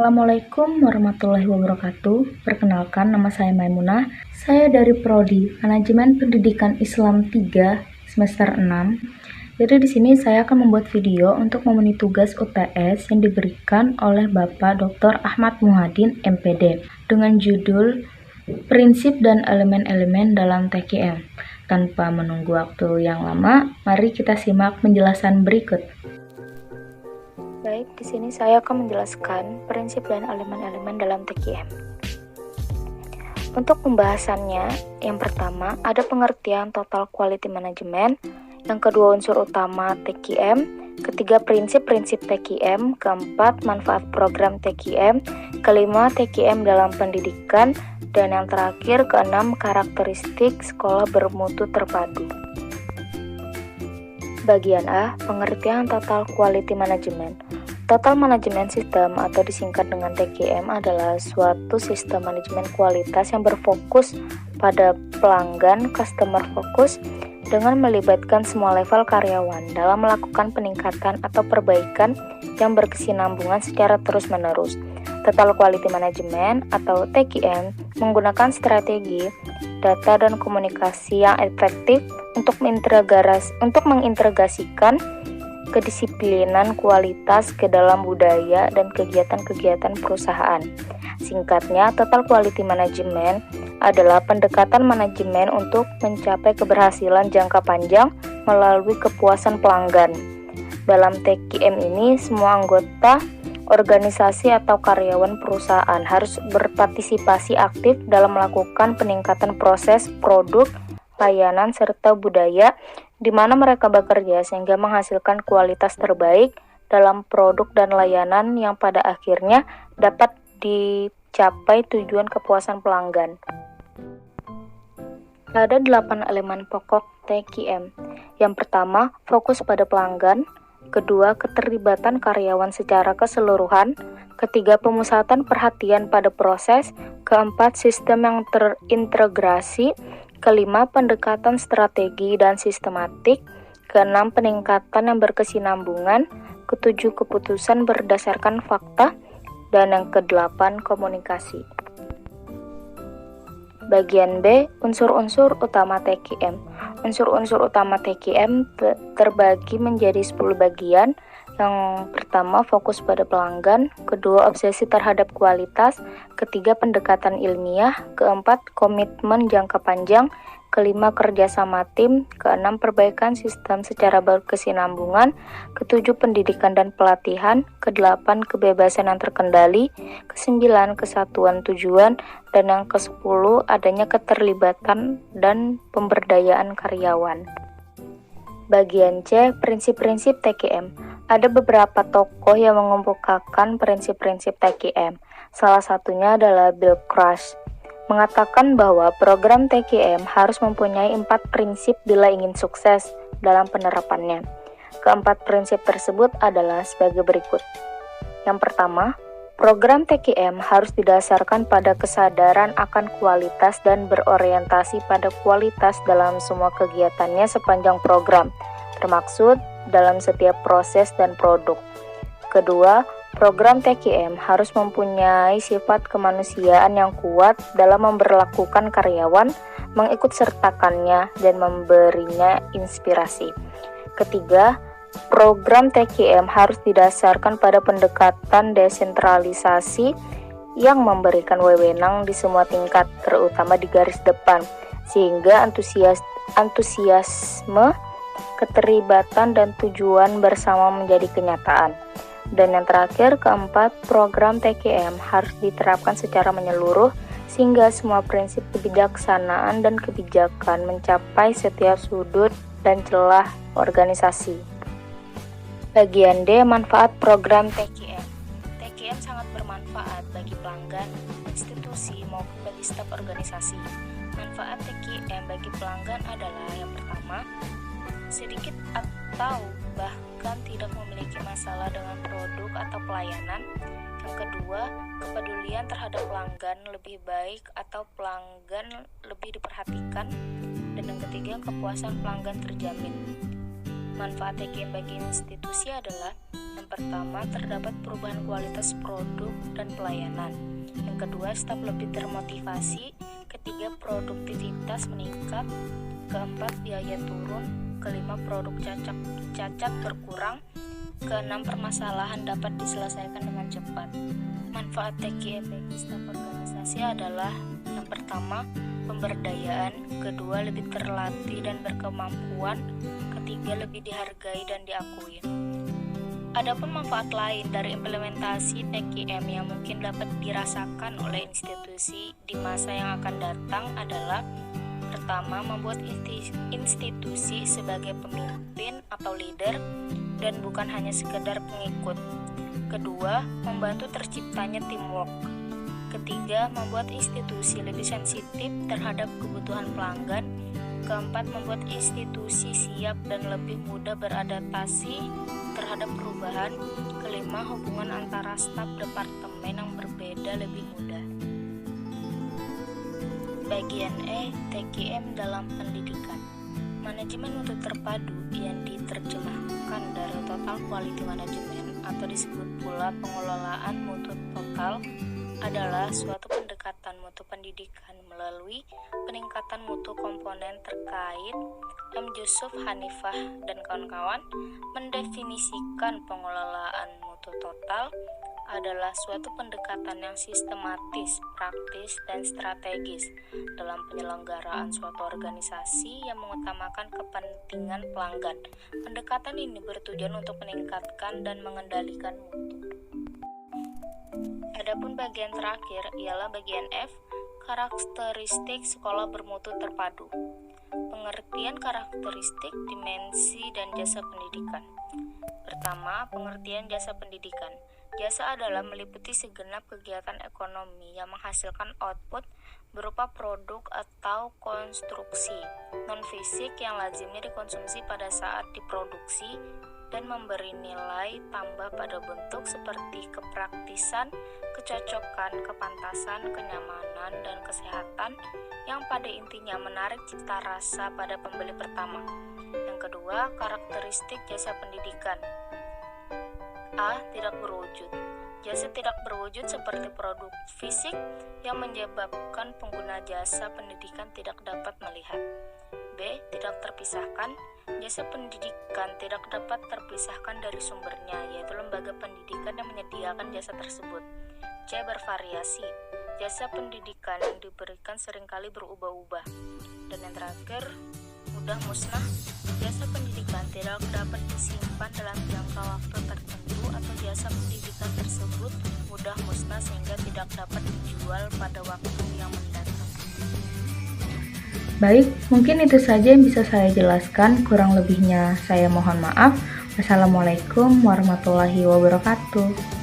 Assalamualaikum warahmatullahi wabarakatuh. Perkenalkan, nama saya Maimunah. Saya dari Prodi Manajemen Pendidikan Islam 3 semester 6. Jadi di sini saya akan membuat video untuk memenuhi tugas UTS yang diberikan oleh Bapak Dr. Ahmad Muhadin, MPD, dengan judul Prinsip dan Elemen-elemen dalam TKM. Tanpa menunggu waktu yang lama, mari kita simak penjelasan berikut. Baik, di sini saya akan menjelaskan prinsip dan elemen-elemen dalam TKM. Untuk pembahasannya, yang pertama ada pengertian total quality management, yang kedua unsur utama TKM, ketiga prinsip-prinsip TKM, keempat manfaat program TKM, kelima TKM dalam pendidikan, dan yang terakhir keenam karakteristik sekolah bermutu terpadu. Bagian A, pengertian total quality management. Total Management System atau disingkat dengan TQM adalah suatu sistem manajemen kualitas yang berfokus pada pelanggan, customer focus, dengan melibatkan semua level karyawan dalam melakukan peningkatan atau perbaikan yang berkesinambungan secara terus-menerus. Total Quality Management atau TQM menggunakan strategi, data, dan komunikasi yang efektif untuk mengintegrasikan kedisiplinan kualitas ke dalam budaya dan kegiatan-kegiatan perusahaan. Singkatnya, Total Quality Management adalah pendekatan manajemen untuk mencapai keberhasilan jangka panjang melalui kepuasan pelanggan. Dalam TQM ini, semua anggota organisasi atau karyawan perusahaan harus berpartisipasi aktif dalam melakukan peningkatan proses, produk, layanan, serta budaya di mana mereka bekerja sehingga menghasilkan kualitas terbaik dalam produk dan layanan yang pada akhirnya dapat dicapai tujuan kepuasan pelanggan. Ada 8 elemen pokok TQM. Yang pertama, fokus pada pelanggan. Kedua, keterlibatan karyawan secara keseluruhan. Ketiga, pemusatan perhatian pada proses. Keempat, sistem yang terintegrasi. Kelima, pendekatan strategi dan sistematik. Keenam, peningkatan yang berkesinambungan. Ketujuh, keputusan berdasarkan fakta. Dan yang kedelapan, komunikasi. Bagian B, unsur-unsur utama TQM. Unsur-unsur utama TQM terbagi menjadi 10 bagian. Yang pertama, fokus pada pelanggan. Kedua, obsesi terhadap kualitas. Ketiga, pendekatan ilmiah. Keempat, komitmen jangka panjang. Kelima, kerjasama tim. Keenam, perbaikan sistem secara berkesinambungan. Ketujuh, pendidikan dan pelatihan. Kedelapan, kebebasan yang terkendali. Kesembilan, kesatuan tujuan. Dan yang ke-10, adanya keterlibatan dan pemberdayaan karyawan. Bagian C, prinsip-prinsip TQM. Ada beberapa tokoh yang mengemukakan prinsip-prinsip TQM. Salah satunya adalah Bill Crush, mengatakan bahwa program TQM harus mempunyai 4 prinsip bila ingin sukses dalam penerapannya. Keempat prinsip tersebut adalah sebagai berikut. Yang pertama, program TQM harus didasarkan pada kesadaran akan kualitas dan berorientasi pada kualitas dalam semua kegiatannya sepanjang program, termaksud dalam setiap proses dan produk. Kedua, program TQM harus mempunyai sifat kemanusiaan yang kuat dalam memperlakukan karyawan, mengikutsertakannya, dan memberinya inspirasi. Ketiga, program TQM harus didasarkan pada pendekatan desentralisasi yang memberikan wewenang di semua tingkat, terutama di garis depan, sehingga antusiasme, keterlibatan, dan tujuan bersama menjadi kenyataan. Dan yang terakhir, keempat, program TQM harus diterapkan secara menyeluruh sehingga semua prinsip kebijaksanaan dan kebijakan mencapai setiap sudut dan celah organisasi. Bagian D, manfaat program TQM. TQM sangat bermanfaat bagi pelanggan, institusi, maupun bagi staf organisasi. Manfaat TQM bagi pelanggan adalah yang pertama, sedikit atau bahkan tidak memiliki masalah dengan produk atau pelayanan. Yang kedua, kepedulian terhadap pelanggan lebih baik atau pelanggan lebih diperhatikan. Dan yang ketiga, kepuasan pelanggan terjamin. Manfaat TKM bagi institusi adalah: yang pertama, terdapat perubahan kualitas produk dan pelayanan. Yang kedua, staf lebih termotivasi. Ketiga, produktivitas meningkat. Keempat, biaya turun. Kelima, produk cacat berkurang. Keenam, permasalahan dapat diselesaikan dengan cepat. Manfaat TKM bagi staf organisasi adalah: yang pertama, pemberdayaan. Kedua, lebih terlatih dan berkemampuan. Ketiga, lebih dihargai dan diakui. Adapun manfaat lain dari implementasi TKM yang mungkin dapat dirasakan oleh institusi di masa yang akan datang adalah: pertama, membuat institusi sebagai pemimpin atau leader dan bukan hanya sekedar pengikut. Kedua, membantu terciptanya teamwork. Ketiga, membuat institusi lebih sensitif terhadap kebutuhan pelanggan. Keempat, membuat institusi siap dan lebih mudah beradaptasi terhadap perubahan. Kelima, hubungan antara staf departemen yang berbeda lebih mudah. Bagian E, TKM dalam pendidikan. Manajemen mutu terpadu yang diterjemahkan dari Total Quality Management atau disebut pula pengelolaan mutu total adalah suatu pendekatan mutu pendidikan melalui peningkatan mutu komponen terkait. M. Yusuf Hanifah dan kawan-kawan mendefinisikan pengelolaan mutu total adalah suatu pendekatan yang sistematis, praktis, dan strategis dalam penyelenggaraan suatu organisasi yang mengutamakan kepentingan pelanggan. Pendekatan ini bertujuan untuk meningkatkan dan mengendalikan mutu. Adapun bagian terakhir ialah bagian F, karakteristik sekolah bermutu terpadu. Pengertian karakteristik, dimensi, dan jasa pendidikan. Pertama, pengertian jasa pendidikan. Jasa adalah meliputi segenap kegiatan ekonomi yang menghasilkan output berupa produk atau konstruksi non-fisik yang lazimnya dikonsumsi pada saat diproduksi dan memberi nilai tambah pada bentuk seperti kepraktisan, kecocokan, kepantasan, kenyamanan, dan kesehatan yang pada intinya menarik cita rasa pada pembeli pertama. Yang kedua, karakteristik jasa pendidikan. A. Tidak berwujud. Jasa tidak berwujud seperti produk fisik yang menyebabkan pengguna jasa pendidikan tidak dapat melihat. B. Tidak terpisahkan. Jasa pendidikan tidak dapat terpisahkan dari sumbernya, yaitu lembaga pendidikan yang menyediakan jasa tersebut. C. Bervariasi. Jasa pendidikan yang diberikan seringkali berubah-ubah. Dan yang terakhir, mudah musnah. Jasa pendidikan tidak dapat disimpan dalam jangka waktu tertentu atau jasa pendidikan tersebut mudah musnah sehingga tidak dapat dijual pada waktu yang mendatang. Baik, mungkin itu saja yang bisa saya jelaskan. Kurang lebihnya saya mohon maaf. Wassalamualaikum warahmatullahi wabarakatuh.